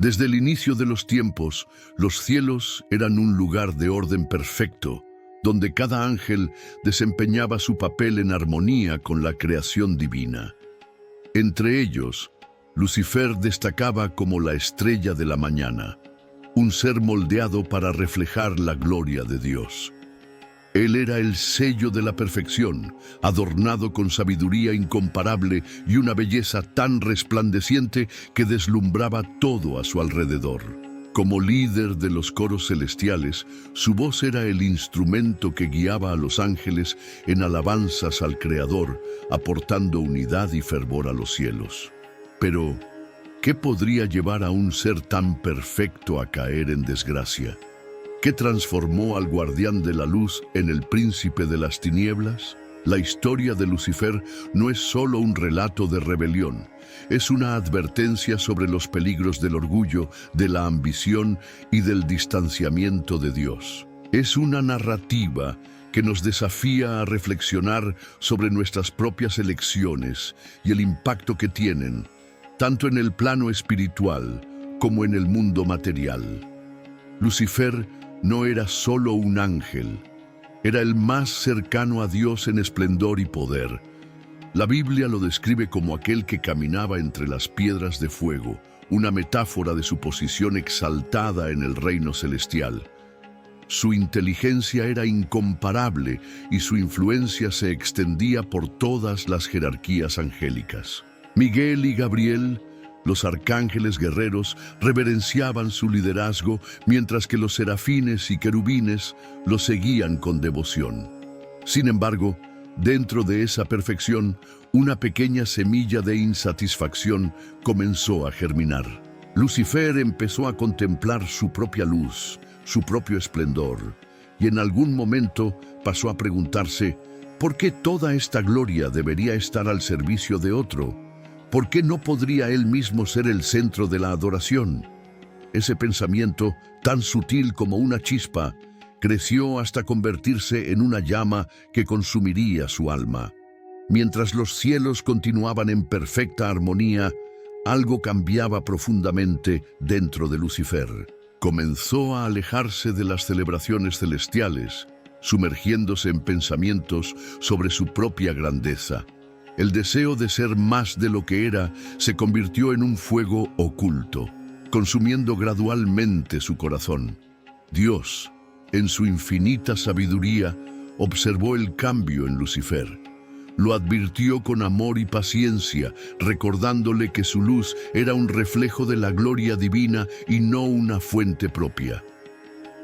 Desde el inicio de los tiempos, los cielos eran un lugar de orden perfecto, donde cada ángel desempeñaba su papel en armonía con la creación divina. Entre ellos, Lucifer destacaba como la estrella de la mañana, un ser moldeado para reflejar la gloria de Dios. Él era el sello de la perfección, adornado con sabiduría incomparable y una belleza tan resplandeciente que deslumbraba todo a su alrededor. Como líder de los coros celestiales, su voz era el instrumento que guiaba a los ángeles en alabanzas al Creador, aportando unidad y fervor a los cielos. Pero, ¿qué podría llevar a un ser tan perfecto a caer en desgracia? ¿Qué transformó al guardián de la luz en el príncipe de las tinieblas? La historia de Lucifer no es solo un relato de rebelión, es una advertencia sobre los peligros del orgullo, de la ambición y del distanciamiento de Dios. Es una narrativa que nos desafía a reflexionar sobre nuestras propias elecciones y el impacto que tienen, tanto en el plano espiritual como en el mundo material. Lucifer no era solo un ángel, era el más cercano a Dios en esplendor y poder. La Biblia lo describe como aquel que caminaba entre las piedras de fuego, una metáfora de su posición exaltada en el reino celestial. Su inteligencia era incomparable y su influencia se extendía por todas las jerarquías angélicas. Miguel y Gabriel, los arcángeles guerreros, reverenciaban su liderazgo, mientras que los serafines y querubines lo seguían con devoción. Sin embargo, dentro de esa perfección, una pequeña semilla de insatisfacción comenzó a germinar. Lucifer empezó a contemplar su propia luz, su propio esplendor, y en algún momento pasó a preguntarse, ¿por qué toda esta gloria debería estar al servicio de otro? ¿Por qué no podría él mismo ser el centro de la adoración? Ese pensamiento, tan sutil como una chispa, creció hasta convertirse en una llama que consumiría su alma. Mientras los cielos continuaban en perfecta armonía, algo cambiaba profundamente dentro de Lucifer. Comenzó a alejarse de las celebraciones celestiales, sumergiéndose en pensamientos sobre su propia grandeza. El deseo de ser más de lo que era se convirtió en un fuego oculto, consumiendo gradualmente su corazón. Dios, en su infinita sabiduría, observó el cambio en Lucifer. Lo advirtió con amor y paciencia, recordándole que su luz era un reflejo de la gloria divina y no una fuente propia.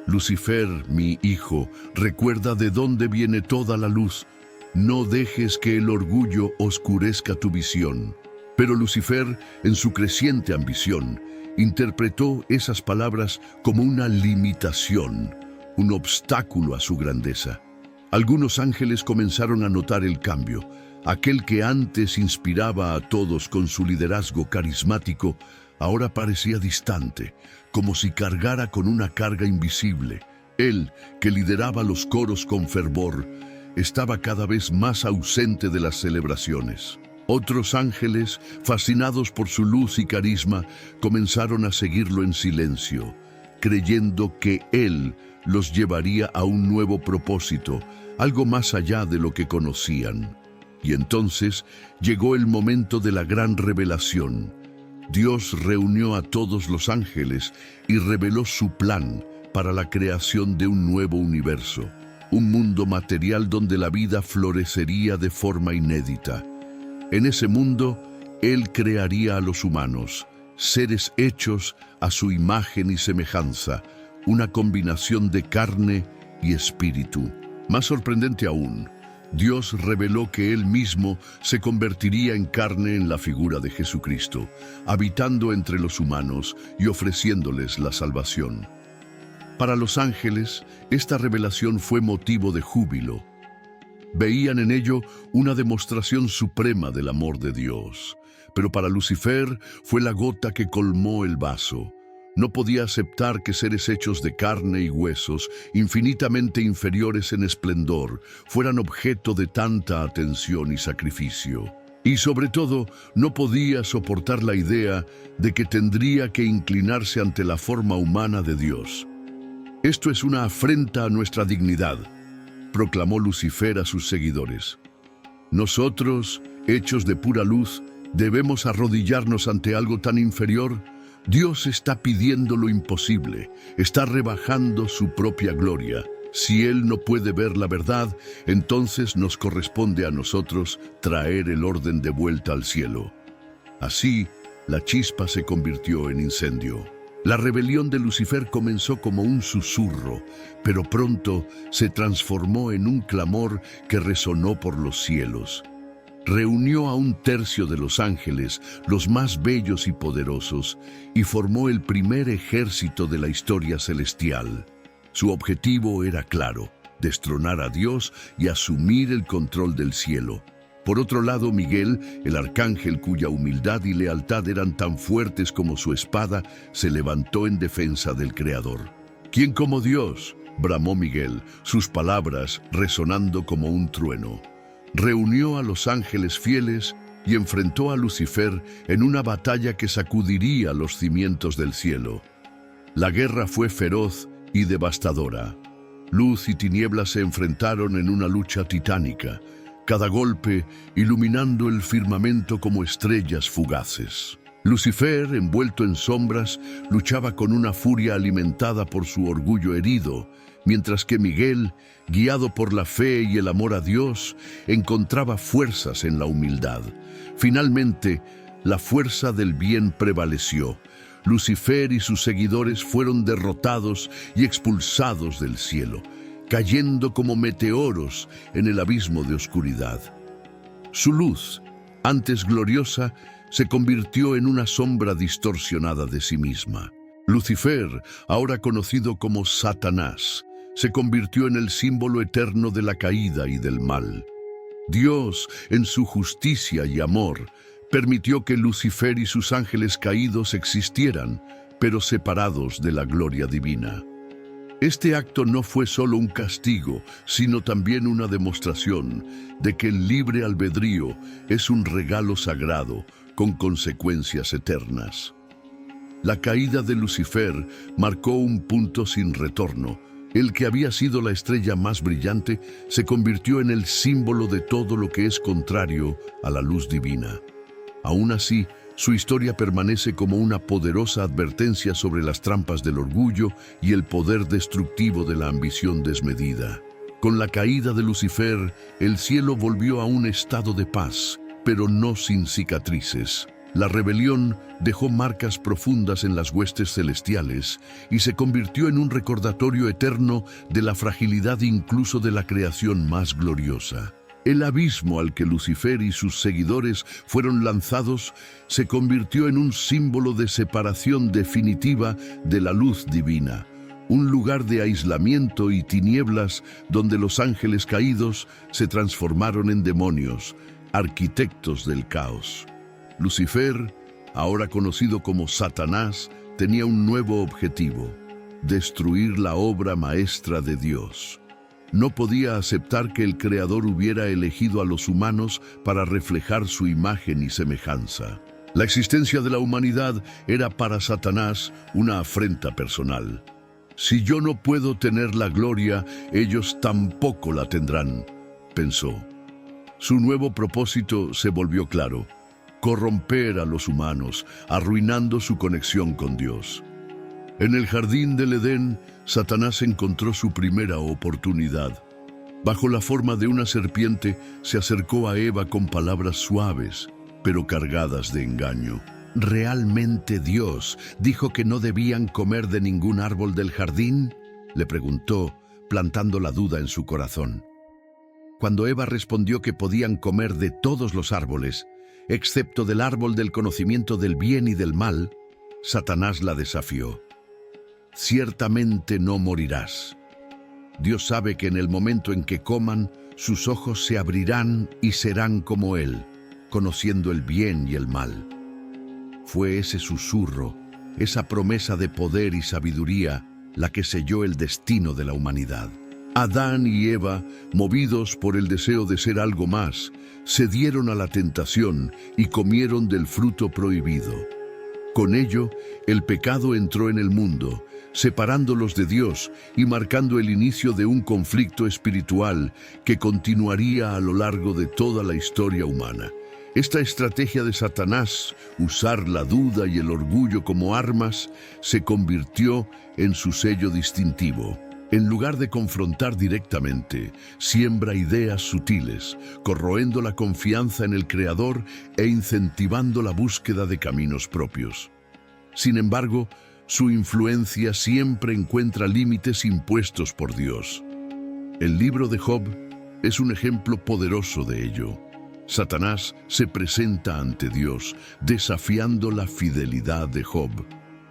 Lucifer, mi hijo, recuerda de dónde viene toda la luz. No dejes que el orgullo oscurezca tu visión. Pero Lucifer, en su creciente ambición, interpretó esas palabras como una limitación, un obstáculo a su grandeza. Algunos ángeles comenzaron a notar el cambio. Aquel que antes inspiraba a todos con su liderazgo carismático, ahora parecía distante, como si cargara con una carga invisible. Él, que lideraba los coros con fervor, estaba cada vez más ausente de las celebraciones. Otros ángeles, fascinados por su luz y carisma, comenzaron a seguirlo en silencio, creyendo que él los llevaría a un nuevo propósito, algo más allá de lo que conocían. Y entonces llegó el momento de la gran revelación. Dios reunió a todos los ángeles y reveló su plan para la creación de un nuevo universo. Un mundo material donde la vida florecería de forma inédita. En ese mundo, Él crearía a los humanos, seres hechos a su imagen y semejanza, una combinación de carne y espíritu. Más sorprendente aún, Dios reveló que Él mismo se convertiría en carne en la figura de Jesucristo, habitando entre los humanos y ofreciéndoles la salvación. Para los ángeles, esta revelación fue motivo de júbilo. Veían en ello una demostración suprema del amor de Dios. Pero para Lucifer fue la gota que colmó el vaso. No podía aceptar que seres hechos de carne y huesos, infinitamente inferiores en esplendor, fueran objeto de tanta atención y sacrificio. Y sobre todo, no podía soportar la idea de que tendría que inclinarse ante la forma humana de Dios. «Esto es una afrenta a nuestra dignidad», proclamó Lucifer a sus seguidores. «Nosotros, hechos de pura luz, debemos arrodillarnos ante algo tan inferior. Dios está pidiendo lo imposible, está rebajando su propia gloria. Si Él no puede ver la verdad, entonces nos corresponde a nosotros traer el orden de vuelta al cielo». Así, la chispa se convirtió en incendio. La rebelión de Lucifer comenzó como un susurro, pero pronto se transformó en un clamor que resonó por los cielos. Reunió a un tercio de los ángeles, los más bellos y poderosos, y formó el primer ejército de la historia celestial. Su objetivo era claro: destronar a Dios y asumir el control del cielo. Por otro lado, Miguel, el arcángel cuya humildad y lealtad eran tan fuertes como su espada, se levantó en defensa del Creador. «¿Quién como Dios?», bramó Miguel, sus palabras resonando como un trueno. Reunió a los ángeles fieles y enfrentó a Lucifer en una batalla que sacudiría los cimientos del cielo. La guerra fue feroz y devastadora. Luz y tinieblas se enfrentaron en una lucha titánica, cada golpe iluminando el firmamento como estrellas fugaces. Lucifer, envuelto en sombras, luchaba con una furia alimentada por su orgullo herido, mientras que Miguel, guiado por la fe y el amor a Dios, encontraba fuerzas en la humildad. Finalmente, la fuerza del bien prevaleció. Lucifer y sus seguidores fueron derrotados y expulsados del cielo, cayendo como meteoros en el abismo de oscuridad. Su luz, antes gloriosa, se convirtió en una sombra distorsionada de sí misma. Lucifer, ahora conocido como Satanás, se convirtió en el símbolo eterno de la caída y del mal. Dios, en su justicia y amor, permitió que Lucifer y sus ángeles caídos existieran, pero separados de la gloria divina. Este acto no fue solo un castigo, sino también una demostración de que el libre albedrío es un regalo sagrado con consecuencias eternas. La caída de Lucifer marcó un punto sin retorno. El que había sido la estrella más brillante se convirtió en el símbolo de todo lo que es contrario a la luz divina. Aún así, su historia permanece como una poderosa advertencia sobre las trampas del orgullo y el poder destructivo de la ambición desmedida. Con la caída de Lucifer, el cielo volvió a un estado de paz, pero no sin cicatrices. La rebelión dejó marcas profundas en las huestes celestiales y se convirtió en un recordatorio eterno de la fragilidad incluso de la creación más gloriosa. El abismo al que Lucifer y sus seguidores fueron lanzados se convirtió en un símbolo de separación definitiva de la luz divina, un lugar de aislamiento y tinieblas donde los ángeles caídos se transformaron en demonios, arquitectos del caos. Lucifer, ahora conocido como Satanás, tenía un nuevo objetivo: destruir la obra maestra de Dios. No podía aceptar que el Creador hubiera elegido a los humanos para reflejar su imagen y semejanza. La existencia de la humanidad era para Satanás una afrenta personal. «Si yo no puedo tener la gloria, ellos tampoco la tendrán», pensó. Su nuevo propósito se volvió claro: corromper a los humanos, arruinando su conexión con Dios. En el jardín del Edén, Satanás encontró su primera oportunidad. Bajo la forma de una serpiente, se acercó a Eva con palabras suaves, pero cargadas de engaño. ¿Realmente Dios dijo que no debían comer de ningún árbol del jardín?, le preguntó, plantando la duda en su corazón. Cuando Eva respondió que podían comer de todos los árboles, excepto del árbol del conocimiento del bien y del mal, Satanás la desafió. «Ciertamente no morirás. Dios sabe que en el momento en que coman, sus ojos se abrirán y serán como Él, conociendo el bien y el mal». Fue ese susurro, esa promesa de poder y sabiduría, la que selló el destino de la humanidad. Adán y Eva, movidos por el deseo de ser algo más, cedieron a la tentación y comieron del fruto prohibido. Con ello, el pecado entró en el mundo, separándolos de Dios y marcando el inicio de un conflicto espiritual que continuaría a lo largo de toda la historia humana. Esta estrategia de Satanás, usar la duda y el orgullo como armas, se convirtió en su sello distintivo. En lugar de confrontar directamente, siembra ideas sutiles, corroendo la confianza en el Creador e incentivando la búsqueda de caminos propios. Sin embargo, su influencia siempre encuentra límites impuestos por Dios. El libro de Job es un ejemplo poderoso de ello. Satanás se presenta ante Dios, desafiando la fidelidad de Job.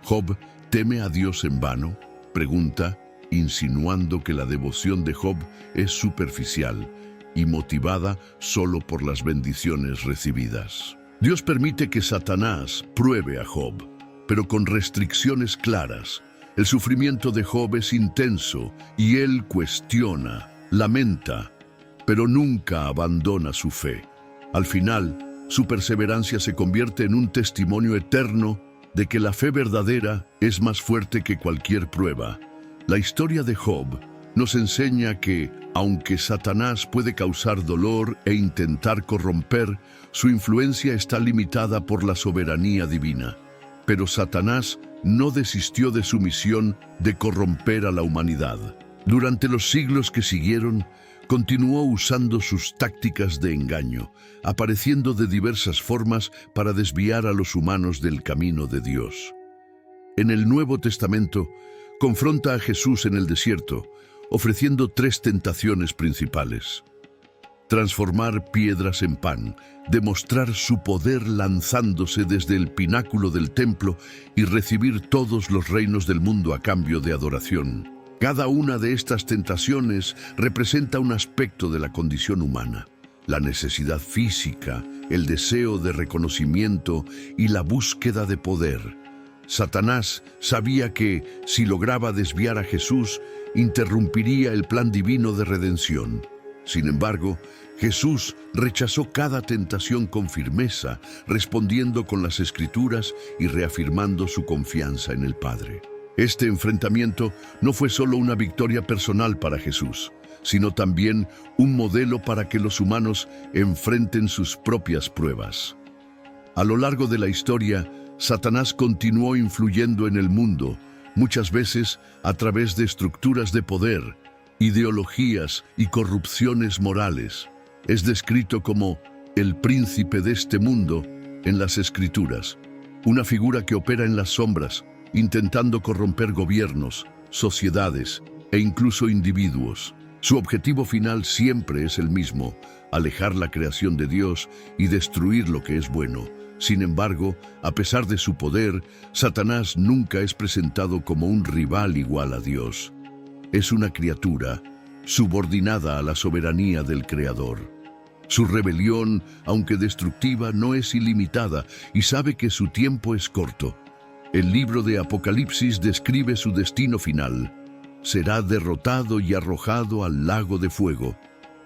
¿Job teme a Dios en vano?, pregunta, insinuando que la devoción de Job es superficial y motivada solo por las bendiciones recibidas. Dios permite que Satanás pruebe a Job, pero con restricciones claras. El sufrimiento de Job es intenso y él cuestiona, lamenta, pero nunca abandona su fe. Al final, su perseverancia se convierte en un testimonio eterno de que la fe verdadera es más fuerte que cualquier prueba. La historia de Job nos enseña que, aunque Satanás puede causar dolor e intentar corromper, su influencia está limitada por la soberanía divina. Pero Satanás no desistió de su misión de corromper a la humanidad. Durante los siglos que siguieron, continuó usando sus tácticas de engaño, apareciendo de diversas formas para desviar a los humanos del camino de Dios. En el Nuevo Testamento, confronta a Jesús en el desierto, ofreciendo 3 tentaciones principales: transformar piedras en pan, demostrar su poder lanzándose desde el pináculo del templo y recibir todos los reinos del mundo a cambio de adoración. Cada una de estas tentaciones representa un aspecto de la condición humana: la necesidad física, el deseo de reconocimiento y la búsqueda de poder. Satanás sabía que, si lograba desviar a Jesús, interrumpiría el plan divino de redención. Sin embargo, Jesús rechazó cada tentación con firmeza, respondiendo con las Escrituras y reafirmando su confianza en el Padre. Este enfrentamiento no fue solo una victoria personal para Jesús, sino también un modelo para que los humanos enfrenten sus propias pruebas. A lo largo de la historia, Satanás continuó influyendo en el mundo, muchas veces a través de estructuras de poder, ideologías y corrupciones morales. Es descrito como el príncipe de este mundo en las Escrituras, una figura que opera en las sombras, intentando corromper gobiernos, sociedades e incluso individuos. Su objetivo final siempre es el mismo: alejar la creación de Dios y destruir lo que es bueno. Sin embargo, a pesar de su poder, Satanás nunca es presentado como un rival igual a Dios. Es una criatura subordinada a la soberanía del Creador. Su rebelión, aunque destructiva, no es ilimitada y sabe que su tiempo es corto. El libro de Apocalipsis describe su destino final: será derrotado y arrojado al lago de fuego,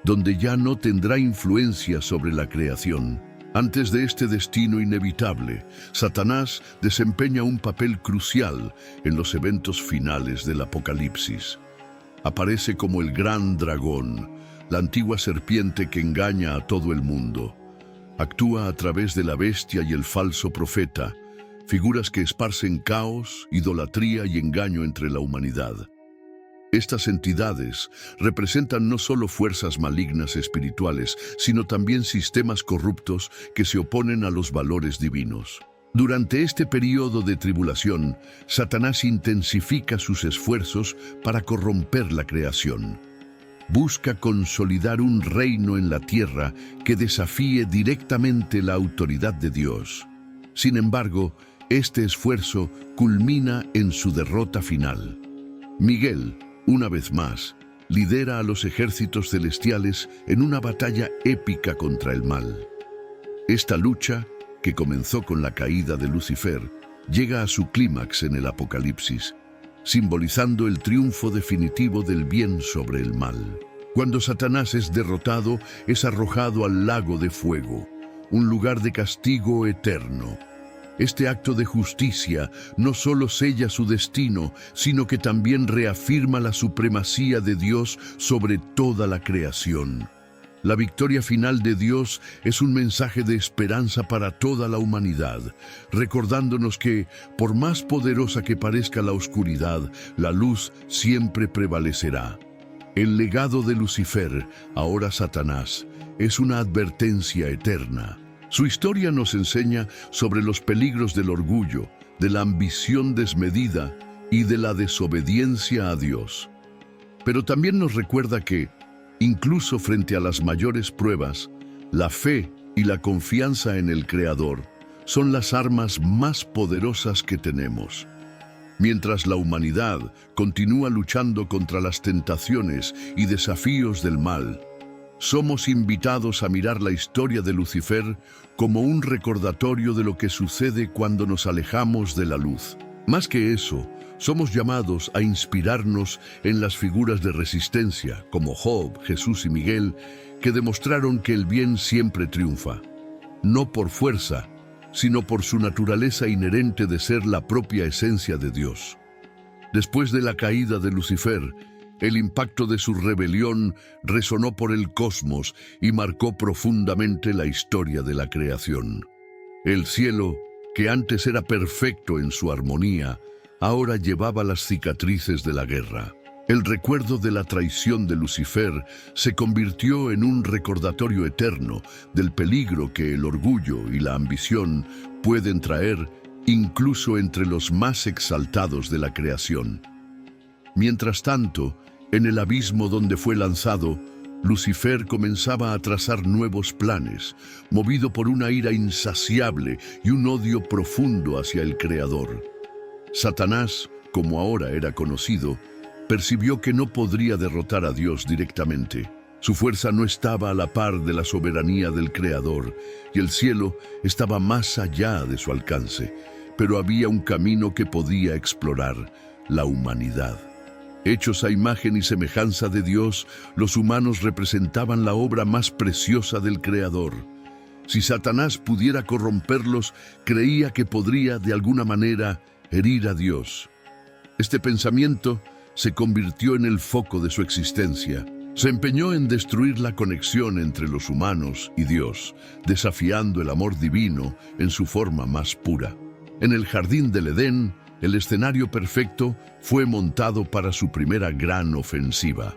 donde ya no tendrá influencia sobre la creación. Antes de este destino inevitable, Satanás desempeña un papel crucial en los eventos finales del Apocalipsis. Aparece como el gran dragón, la antigua serpiente que engaña a todo el mundo. Actúa a través de la bestia y el falso profeta, figuras que esparcen caos, idolatría y engaño entre la humanidad. Estas entidades representan no solo fuerzas malignas espirituales, sino también sistemas corruptos que se oponen a los valores divinos. Durante este periodo de tribulación, Satanás intensifica sus esfuerzos para corromper la creación. Busca consolidar un reino en la tierra que desafíe directamente la autoridad de Dios. Sin embargo, este esfuerzo culmina en su derrota final. Miguel, una vez más, lidera a los ejércitos celestiales en una batalla épica contra el mal. Esta lucha, que comenzó con la caída de Lucifer, llega a su clímax en el Apocalipsis. simbolizando el triunfo definitivo del bien sobre el mal. Cuando Satanás es derrotado, es arrojado al lago de fuego, un lugar de castigo eterno. Este acto de justicia no solo sella su destino, sino que también reafirma la supremacía de Dios sobre toda la creación. La victoria final de Dios es un mensaje de esperanza para toda la humanidad, recordándonos que, por más poderosa que parezca la oscuridad, la luz siempre prevalecerá. El legado de Lucifer, ahora Satanás, es una advertencia eterna. Su historia nos enseña sobre los peligros del orgullo, de la ambición desmedida y de la desobediencia a Dios. Pero también nos recuerda que, incluso frente a las mayores pruebas, la fe y la confianza en el Creador son las armas más poderosas que tenemos. Mientras la humanidad continúa luchando contra las tentaciones y desafíos del mal, somos invitados a mirar la historia de Lucifer como un recordatorio de lo que sucede cuando nos alejamos de la luz. Más que eso, somos llamados a inspirarnos en las figuras de resistencia, como Job, Jesús y Miguel, que demostraron que el bien siempre triunfa, no por fuerza, sino por su naturaleza inherente de ser la propia esencia de Dios. Después de la caída de Lucifer, el impacto de su rebelión resonó por el cosmos y marcó profundamente la historia de la creación. El cielo, que antes era perfecto en su armonía, ahora llevaba las cicatrices de la guerra. El recuerdo de la traición de Lucifer se convirtió en un recordatorio eterno del peligro que el orgullo y la ambición pueden traer incluso entre los más exaltados de la creación. Mientras tanto, en el abismo donde fue lanzado, Lucifer comenzaba a trazar nuevos planes, movido por una ira insaciable y un odio profundo hacia el Creador. Satanás, como ahora era conocido, percibió que no podría derrotar a Dios directamente. Su fuerza no estaba a la par de la soberanía del Creador, y el cielo estaba más allá de su alcance. Pero había un camino que podía explorar: la humanidad. Hechos a imagen y semejanza de Dios, los humanos representaban la obra más preciosa del Creador. Si Satanás pudiera corromperlos, creía que podría, de alguna manera, herir a Dios. Este pensamiento se convirtió en el foco de su existencia. Se empeñó en destruir la conexión entre los humanos y Dios, desafiando el amor divino en su forma más pura. En el jardín del Edén, el escenario perfecto fue montado para su primera gran ofensiva.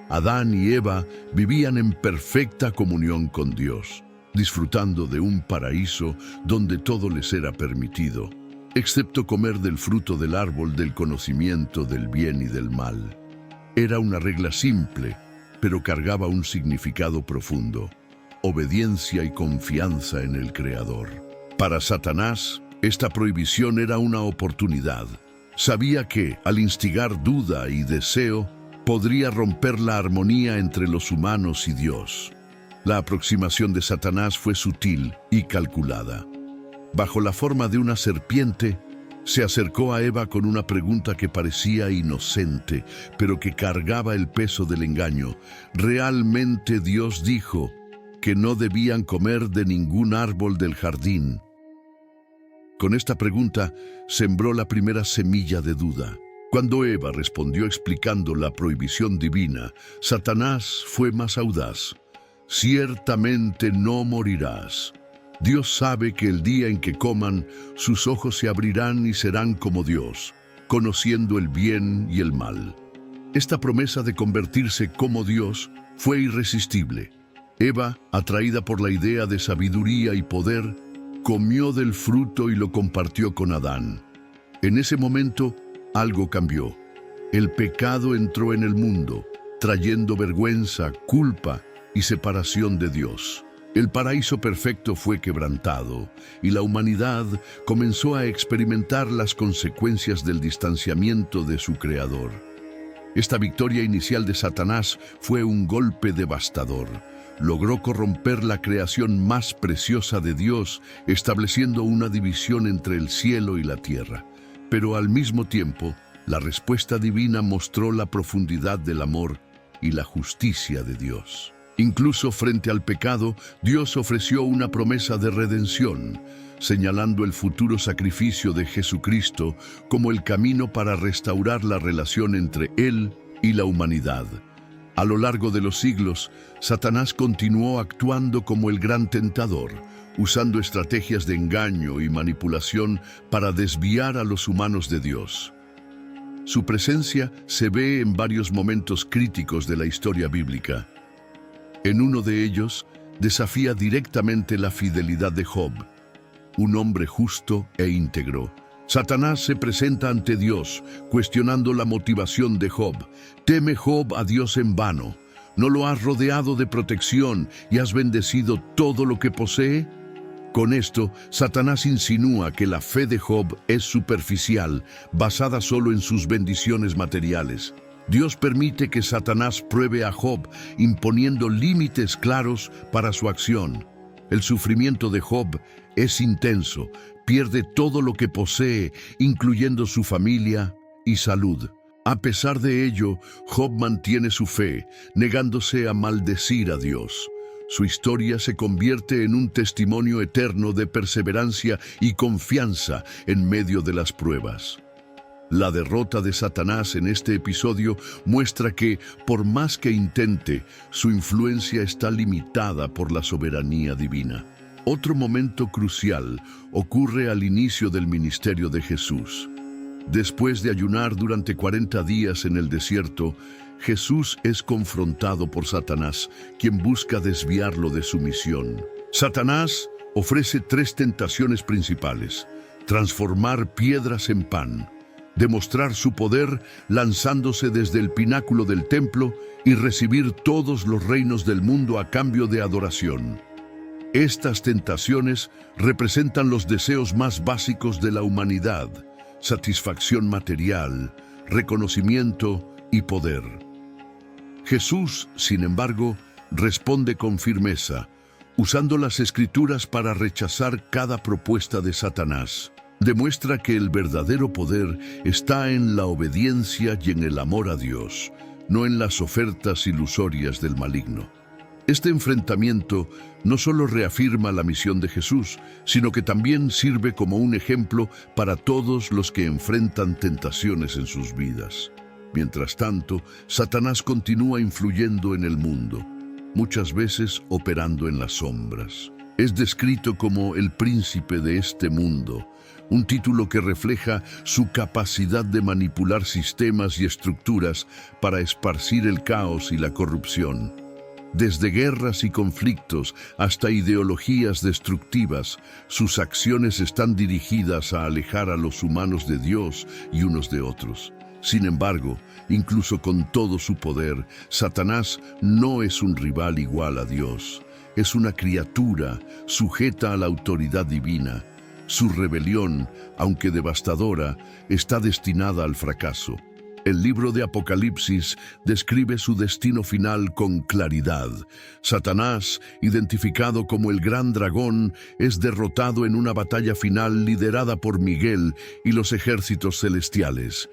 Adán y Eva vivían en perfecta comunión con Dios, disfrutando de un paraíso donde todo les era permitido, excepto comer del fruto del árbol del conocimiento del bien y del mal. Era una regla simple, pero cargaba un significado profundo: obediencia y confianza en el Creador. Para Satanás, esta prohibición era una oportunidad. Sabía que, al instigar duda y deseo, podría romper la armonía entre los humanos y Dios. La aproximación de Satanás fue sutil y calculada. Bajo la forma de una serpiente, se acercó a Eva con una pregunta que parecía inocente, pero que cargaba el peso del engaño. ¿Realmente Dios dijo que no debían comer de ningún árbol del jardín? Con esta pregunta sembró la primera semilla de duda. Cuando Eva respondió explicando la prohibición divina, Satanás fue más audaz. Ciertamente no morirás. Dios sabe que el día en que coman, sus ojos se abrirán y serán como Dios, conociendo el bien y el mal. Esta promesa de convertirse como Dios fue irresistible. Eva, atraída por la idea de sabiduría y poder, comió del fruto y lo compartió con Adán. En ese momento, algo cambió. El pecado entró en el mundo, trayendo vergüenza, culpa y separación de Dios. El paraíso perfecto fue quebrantado y la humanidad comenzó a experimentar las consecuencias del distanciamiento de su Creador. Esta victoria inicial de Satanás fue un golpe devastador. Logró corromper la creación más preciosa de Dios, estableciendo una división entre el cielo y la tierra. Pero al mismo tiempo, La respuesta divina mostró la profundidad del amor y la justicia de Dios. Incluso frente al pecado, Dios ofreció una promesa de redención, señalando el futuro sacrificio de Jesucristo como el camino para restaurar la relación entre Él y la humanidad. A lo largo de los siglos, Satanás continuó actuando como el gran tentador, usando estrategias de engaño y manipulación para desviar a los humanos de Dios. Su presencia se ve en varios momentos críticos de la historia bíblica. En uno de ellos, desafía directamente la fidelidad de Job, un hombre justo e íntegro. Satanás se presenta ante Dios, cuestionando la motivación de Job. ¿Teme Job a Dios en vano? ¿No lo has rodeado de protección y has bendecido todo lo que posee? Con esto, Satanás insinúa que la fe de Job es superficial, basada solo en sus bendiciones materiales. Dios permite que Satanás pruebe a Job, imponiendo límites claros para su acción. El sufrimiento de Job es intenso, pierde todo lo que posee, incluyendo su familia y salud. A pesar de ello, Job mantiene su fe, negándose a maldecir a Dios. Su historia se convierte en un testimonio eterno de perseverancia y confianza en medio de las pruebas. La derrota de Satanás en este episodio muestra que, por más que intente, su influencia está limitada por la soberanía divina. Otro momento crucial ocurre al inicio del ministerio de Jesús. Después de ayunar durante 40 días en el desierto, Jesús es confrontado por Satanás, quien busca desviarlo de su misión. Satanás ofrece 3 tentaciones principales: transformar piedras en pan, demostrar su poder lanzándose desde el pináculo del templo y recibir todos los reinos del mundo a cambio de adoración. Estas tentaciones representan los deseos más básicos de la humanidad: satisfacción material, reconocimiento y poder. Jesús, sin embargo, responde con firmeza, usando las Escrituras para rechazar cada propuesta de Satanás. Demuestra que el verdadero poder está en la obediencia y en el amor a Dios, no en las ofertas ilusorias del maligno. Este enfrentamiento no solo reafirma la misión de Jesús, sino que también sirve como un ejemplo para todos los que enfrentan tentaciones en sus vidas. Mientras tanto, Satanás continúa influyendo en el mundo, muchas veces operando en las sombras. Es descrito como el príncipe de este mundo, un título que refleja su capacidad de manipular sistemas y estructuras para esparcir el caos y la corrupción. Desde guerras y conflictos hasta ideologías destructivas, sus acciones están dirigidas a alejar a los humanos de Dios y unos de otros. Sin embargo, incluso con todo su poder, Satanás no es un rival igual a Dios. Es una criatura sujeta a la autoridad divina. Su rebelión, aunque devastadora, está destinada al fracaso. El libro de Apocalipsis describe su destino final con claridad. Satanás, identificado como el gran dragón, es derrotado en una batalla final liderada por Miguel y los ejércitos celestiales.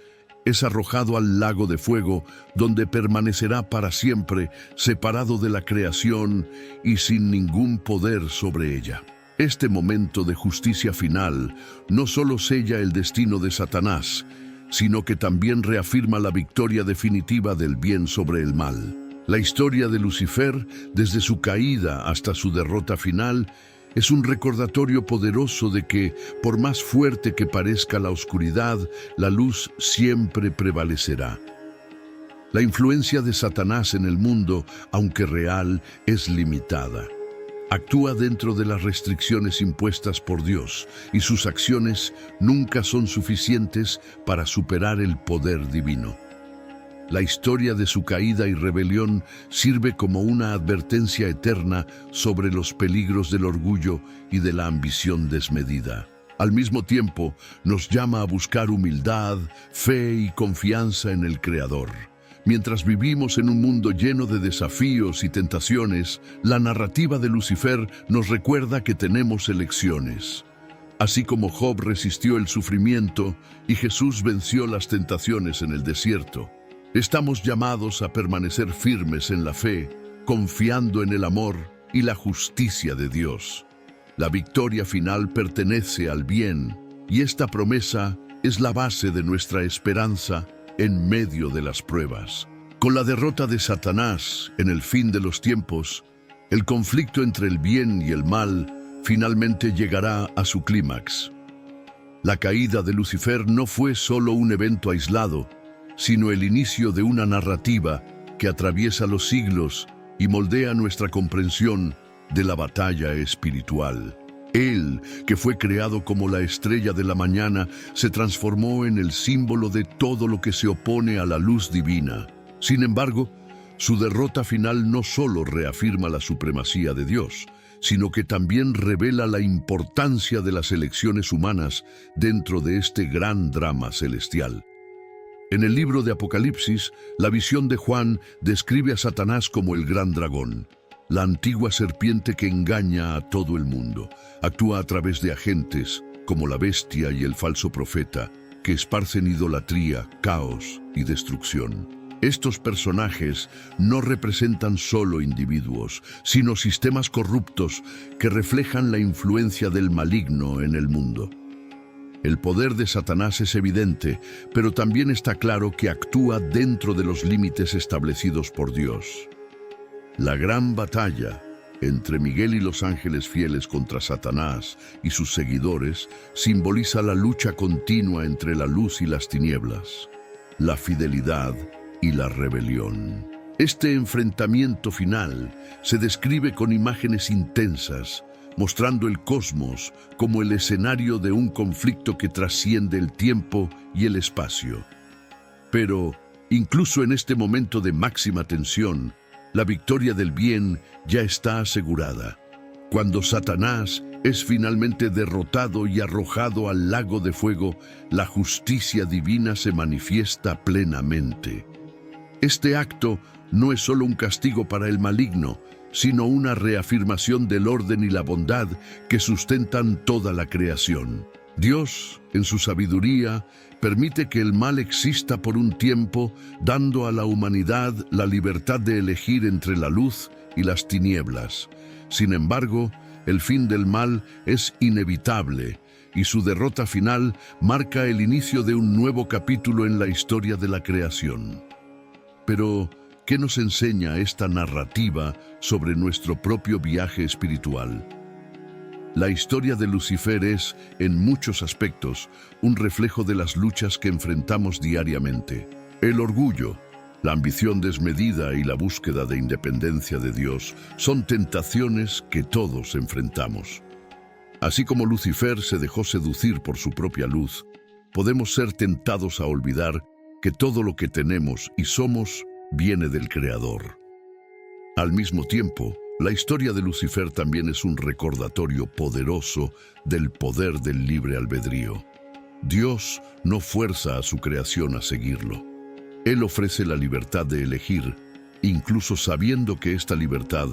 Es arrojado al lago de fuego, donde permanecerá para siempre, separado de la creación y sin ningún poder sobre ella. Este momento de justicia final no solo sella el destino de Satanás, sino que también reafirma la victoria definitiva del bien sobre el mal. La historia de Lucifer, desde su caída hasta su derrota final, es un recordatorio poderoso de que, por más fuerte que parezca la oscuridad, la luz siempre prevalecerá. La influencia de Satanás en el mundo, aunque real, es limitada. Actúa dentro de las restricciones impuestas por Dios, y sus acciones nunca son suficientes para superar el poder divino. La historia de su caída y rebelión sirve como una advertencia eterna sobre los peligros del orgullo y de la ambición desmedida. Al mismo tiempo, nos llama a buscar humildad, fe y confianza en el Creador. Mientras vivimos en un mundo lleno de desafíos y tentaciones, la narrativa de Lucifer nos recuerda que tenemos elecciones. Así como Job resistió el sufrimiento y Jesús venció las tentaciones en el desierto, estamos llamados a permanecer firmes en la fe, confiando en el amor y la justicia de Dios. La victoria final pertenece al bien, y esta promesa es la base de nuestra esperanza en medio de las pruebas. Con la derrota de Satanás en el fin de los tiempos, el conflicto entre el bien y el mal finalmente llegará a su clímax. La caída de Lucifer no fue solo un evento aislado, sino el inicio de una narrativa que atraviesa los siglos y moldea nuestra comprensión de la batalla espiritual. Él, que fue creado como la estrella de la mañana, se transformó en el símbolo de todo lo que se opone a la luz divina. Sin embargo, su derrota final no solo reafirma la supremacía de Dios, sino que también revela la importancia de las elecciones humanas dentro de este gran drama celestial. En el libro de Apocalipsis, la visión de Juan describe a Satanás como el gran dragón, la antigua serpiente que engaña a todo el mundo. Actúa a través de agentes, como la bestia y el falso profeta, que esparcen idolatría, caos y destrucción. Estos personajes no representan solo individuos, sino sistemas corruptos que reflejan la influencia del maligno en el mundo. El poder de Satanás es evidente, pero también está claro que actúa dentro de los límites establecidos por Dios. La gran batalla entre Miguel y los ángeles fieles contra Satanás y sus seguidores simboliza la lucha continua entre la luz y las tinieblas, la fidelidad y la rebelión. Este enfrentamiento final se describe con imágenes intensas, mostrando el cosmos como el escenario de un conflicto que trasciende el tiempo y el espacio. Pero, incluso en este momento de máxima tensión, la victoria del bien ya está asegurada. Cuando Satanás es finalmente derrotado y arrojado al lago de fuego, la justicia divina se manifiesta plenamente. Este acto no es solo un castigo para el maligno, sino una reafirmación del orden y la bondad que sustentan toda la creación. Dios, en su sabiduría, permite que el mal exista por un tiempo, dando a la humanidad la libertad de elegir entre la luz y las tinieblas. Sin embargo, el fin del mal es inevitable, y su derrota final marca el inicio de un nuevo capítulo en la historia de la creación. Pero, ¿qué nos enseña esta narrativa sobre nuestro propio viaje espiritual? La historia de Lucifer es, en muchos aspectos, un reflejo de las luchas que enfrentamos diariamente. El orgullo, la ambición desmedida y la búsqueda de independencia de Dios son tentaciones que todos enfrentamos. Así como Lucifer se dejó seducir por su propia luz, podemos ser tentados a olvidar que todo lo que tenemos y somos viene del Creador. Al mismo tiempo, la historia de Lucifer también es un recordatorio poderoso del poder del libre albedrío. Dios no fuerza a su creación a seguirlo. Él ofrece la libertad de elegir, incluso sabiendo que esta libertad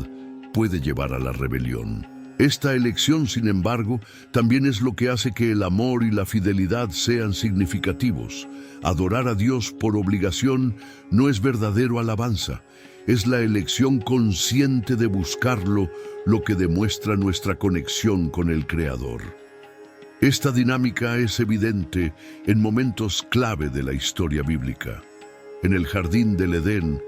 puede llevar a la rebelión. Esta elección, sin embargo, también es lo que hace que el amor y la fidelidad sean significativos. Adorar a Dios por obligación no es verdadero alabanza. Es la elección consciente de buscarlo lo que demuestra nuestra conexión con el Creador. Esta dinámica es evidente en momentos clave de la historia bíblica. En el jardín del Edén,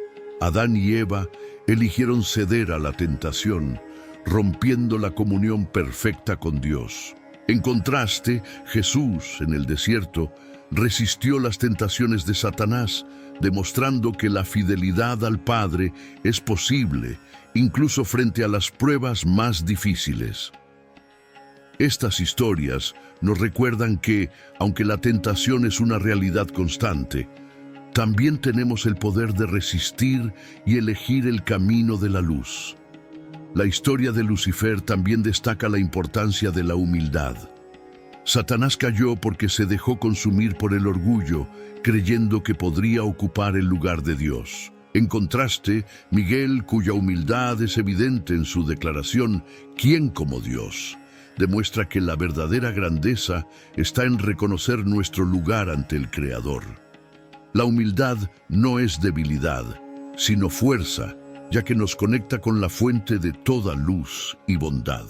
Adán y Eva eligieron ceder a la tentación, rompiendo la comunión perfecta con Dios. En contraste, Jesús, en el desierto, resistió las tentaciones de Satanás, demostrando que la fidelidad al Padre es posible, incluso frente a las pruebas más difíciles. Estas historias nos recuerdan que, aunque la tentación es una realidad constante, también tenemos el poder de resistir y elegir el camino de la luz. La historia de Lucifer también destaca la importancia de la humildad. Satanás cayó porque se dejó consumir por el orgullo, creyendo que podría ocupar el lugar de Dios. En contraste, Miguel, cuya humildad es evidente en su declaración, ¿quién como Dios?, demuestra que la verdadera grandeza está en reconocer nuestro lugar ante el Creador. La humildad no es debilidad, sino fuerza, ya que nos conecta con la fuente de toda luz y bondad.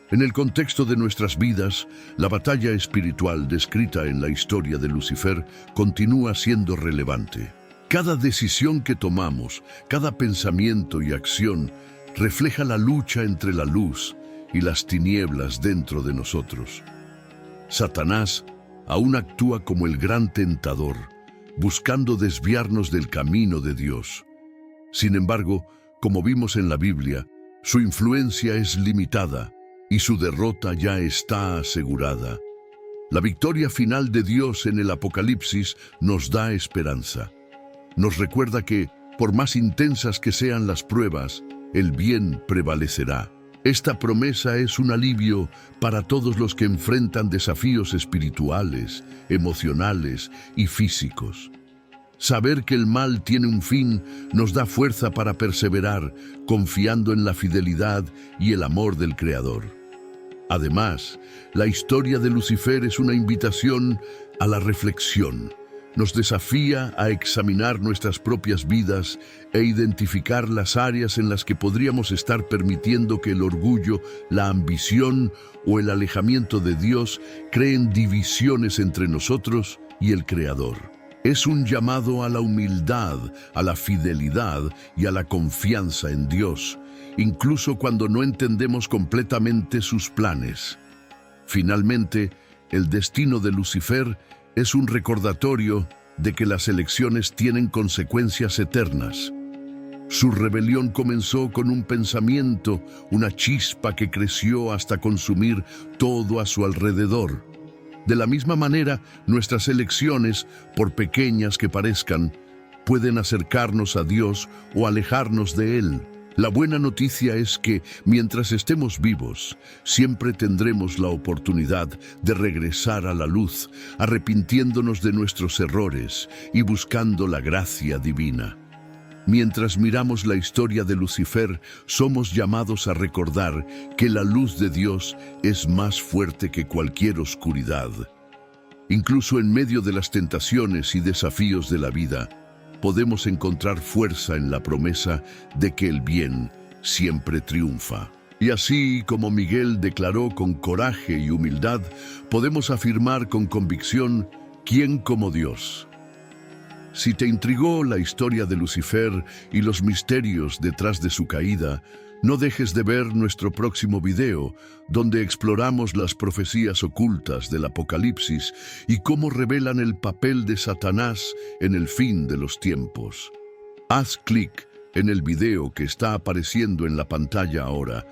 En el contexto de nuestras vidas, la batalla espiritual descrita en la historia de Lucifer continúa siendo relevante. Cada decisión que tomamos, cada pensamiento y acción refleja la lucha entre la luz y las tinieblas dentro de nosotros. Satanás aún actúa como el gran tentador, buscando desviarnos del camino de Dios. Sin embargo, como vimos en la Biblia, su influencia es limitada y su derrota ya está asegurada. La victoria final de Dios en el Apocalipsis nos da esperanza. Nos recuerda que, por más intensas que sean las pruebas, el bien prevalecerá. Esta promesa es un alivio para todos los que enfrentan desafíos espirituales, emocionales y físicos. Saber que el mal tiene un fin nos da fuerza para perseverar, confiando en la fidelidad y el amor del Creador. Además, la historia de Lucifer es una invitación a la reflexión. Nos desafía a examinar nuestras propias vidas e identificar las áreas en las que podríamos estar permitiendo que el orgullo, la ambición o el alejamiento de Dios creen divisiones entre nosotros y el Creador. Es un llamado a la humildad, a la fidelidad y a la confianza en Dios, incluso cuando no entendemos completamente sus planes. Finalmente, el destino de Lucifer es un recordatorio de que las elecciones tienen consecuencias eternas. Su rebelión comenzó con un pensamiento, una chispa que creció hasta consumir todo a su alrededor. De la misma manera, nuestras elecciones, por pequeñas que parezcan, pueden acercarnos a Dios o alejarnos de Él. La buena noticia es que, mientras estemos vivos, siempre tendremos la oportunidad de regresar a la luz, arrepintiéndonos de nuestros errores y buscando la gracia divina. Mientras miramos la historia de Lucifer, somos llamados a recordar que la luz de Dios es más fuerte que cualquier oscuridad. Incluso en medio de las tentaciones y desafíos de la vida, podemos encontrar fuerza en la promesa de que el bien siempre triunfa. Y así como Miguel declaró con coraje y humildad, podemos afirmar con convicción: ¿quién como Dios? Si te intrigó la historia de Lucifer y los misterios detrás de su caída, no dejes de ver nuestro próximo video, donde exploramos las profecías ocultas del Apocalipsis y cómo revelan el papel de Satanás en el fin de los tiempos. Haz clic en el video que está apareciendo en la pantalla ahora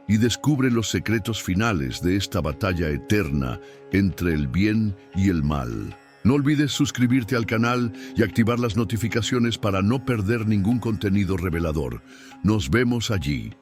y descubre los secretos finales de esta batalla eterna entre el bien y el mal. No olvides suscribirte al canal y activar las notificaciones para no perder ningún contenido revelador. Nos vemos allí.